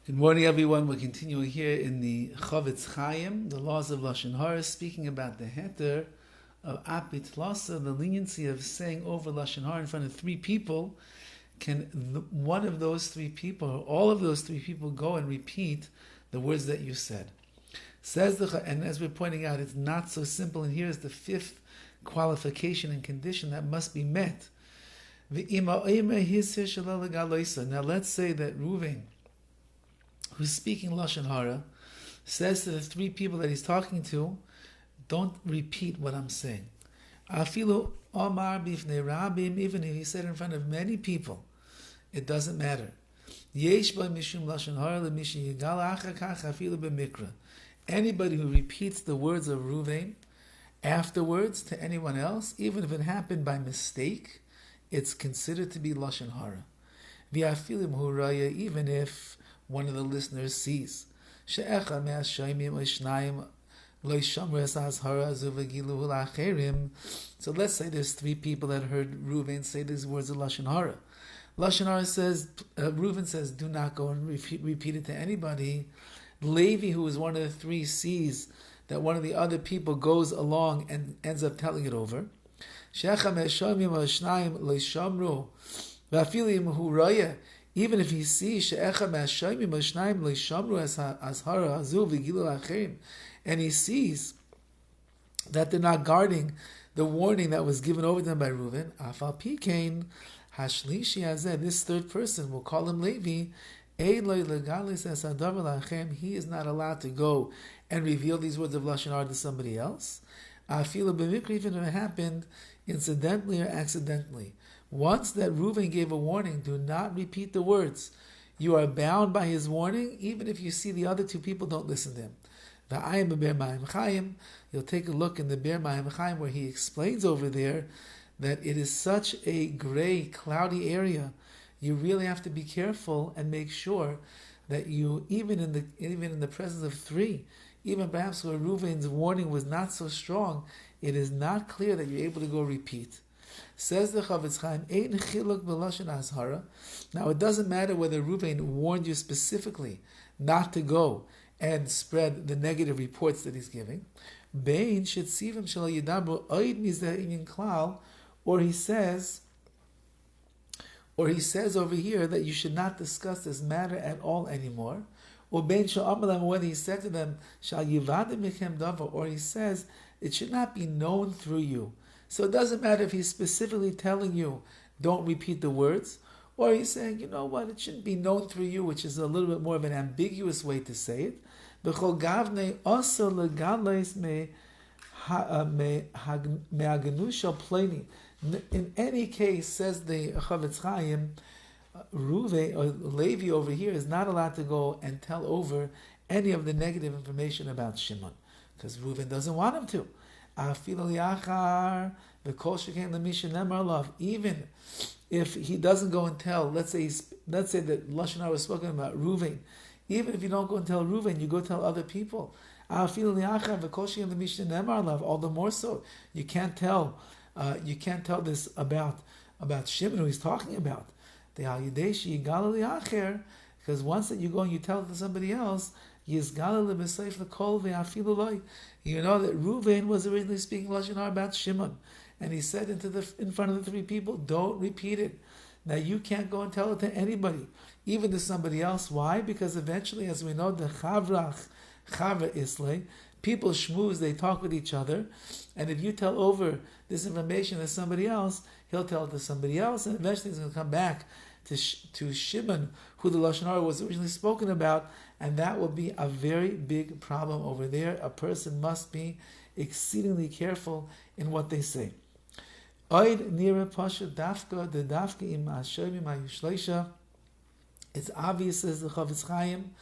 Good morning, everyone. We're continuing here in the CHOFETZ CHAIM, the laws of Lashon HaRa, speaking about the heter of apit lasa, the leniency of saying over Lashon HaRa in front of three people. Can one of those three people, or all of those three people, go and repeat the words that you said? Says the, and as we're pointing out, it's not so simple. And here's the fifth qualification and condition that must be met. Now let's say that Reuven, who's speaking Lashon HaRa, says to the three people that he's talking to, don't repeat what I'm saying. Afilu Omar bifnei Rabim, even if he said in front of many people, it doesn't matter. Yesh ba mishum Lashon HaRa lemishin yigal achar kach afilu b'mikra. Anybody who repeats the words of Reuven afterwards to anyone else, even if it happened by mistake, it's considered to be Lashon HaRa. V'afilim hu raya, even if one of the listeners sees. So let's say there's three people that heard Reuven say these words of Lashon HaRa. Lashon HaRa says, Reuven says, do not go and repeat it to anybody. Levi, who is one of the three, sees that one of the other people goes along and ends up telling it over. Even if he sees and he sees that they're not guarding the warning that was given over them by Reuven, this third person, will call him Levi, he is not allowed to go and reveal these words of Lashon HaRa to somebody else, even if it happened incidentally or accidentally. Once that Reuven gave a warning, do not repeat the words. You are bound by his warning, even if you see the other two people don't listen to him. You'll take a look in the Ber Mayim Chaim where he explains over there that it is such a gray, cloudy area. You really have to be careful and make sure that you, even in the presence of three, even perhaps where Reuven's warning was not so strong, it is not clear that you're able to go repeat. Says the CHOFETZ CHAIM, Ein chiluk b'lashon hazhara. Now it doesn't matter whether Reuven warned you specifically not to go and spread the negative reports that he's giving. Bein shetzivim shelo yidabru oid mizeh inyan klal, or he says over here that you should not discuss this matter at all anymore. Or bein she'amalam, whether he said to them shal yivadim michem davar, or he says it should not be known through you. So it doesn't matter if he's specifically telling you, don't repeat the words, or he's saying, you know what, it shouldn't be known through you, which is a little bit more of an ambiguous way to say it. In any case, says the CHOFETZ CHAIM, Reuven or Levi over here is not allowed to go and tell over any of the negative information about Shimon, because Reuven doesn't want him to. Even if he doesn't go and tell, let's say that Lashon HaRa was spoken about Reuven, even if you don't go and tell Reuven, you go tell other people. All the more so, you can't tell this about Shimon, who he's talking about. Because once that you go and you tell it to somebody else, you know that Reuven was originally speaking Lashon HaRa about Shimon, and he said in front of the three people, don't repeat it. Now you can't go and tell it to anybody, even to somebody else. Why? Because eventually, as we know, the chavra islay, people shmooze, they talk with each other, and if you tell over this information to somebody else, he'll tell it to somebody else, and eventually it's going to come back to Shimon, who the Lashon HaRa was originally spoken about, and that will be a very big problem over there. A person must be exceedingly careful in what they say. It's obvious, says the CHOFETZ CHAIM,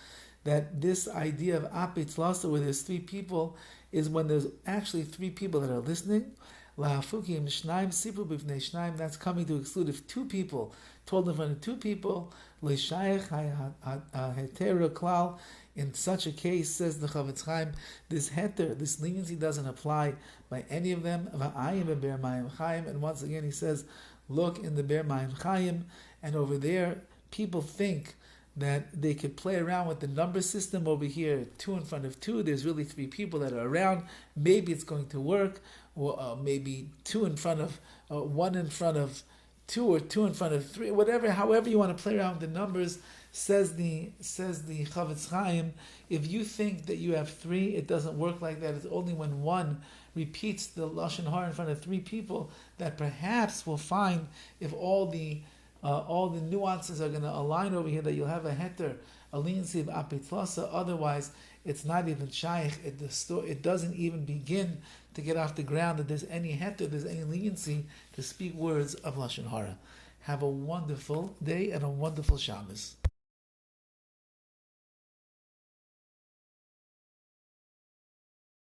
that this idea of apit lasa, where there's three people, is when there's actually three people that are listening. That's coming to exclude if two people told in front of two people. In such a case, says the CHOFETZ CHAIM, this heter, this leniency doesn't apply by any of them. And once again he says, look in the Ber Mayim Chaim, and over there people think that they could play around with the number system over here, 2 in front of 2. There's really 3 people that are around. Maybe it's going to work, or maybe 2 in front of 1 in front of 2, or 2 in front of 3, whatever. However you want to play around with the numbers, says the CHOFETZ Chaim. If you think that you have 3, it doesn't work like that. It's only when 1 repeats the Lashon HaRa in front of 3 people that perhaps we'll find, if all the nuances are going to align over here, that you'll have a heter, a leniency of apitlasa. Otherwise, it's not even shaykh. It doesn't even begin to get off the ground that there's any heter, there's any leniency to speak words of Lashon HaRa. Have a wonderful day and a wonderful Shabbos.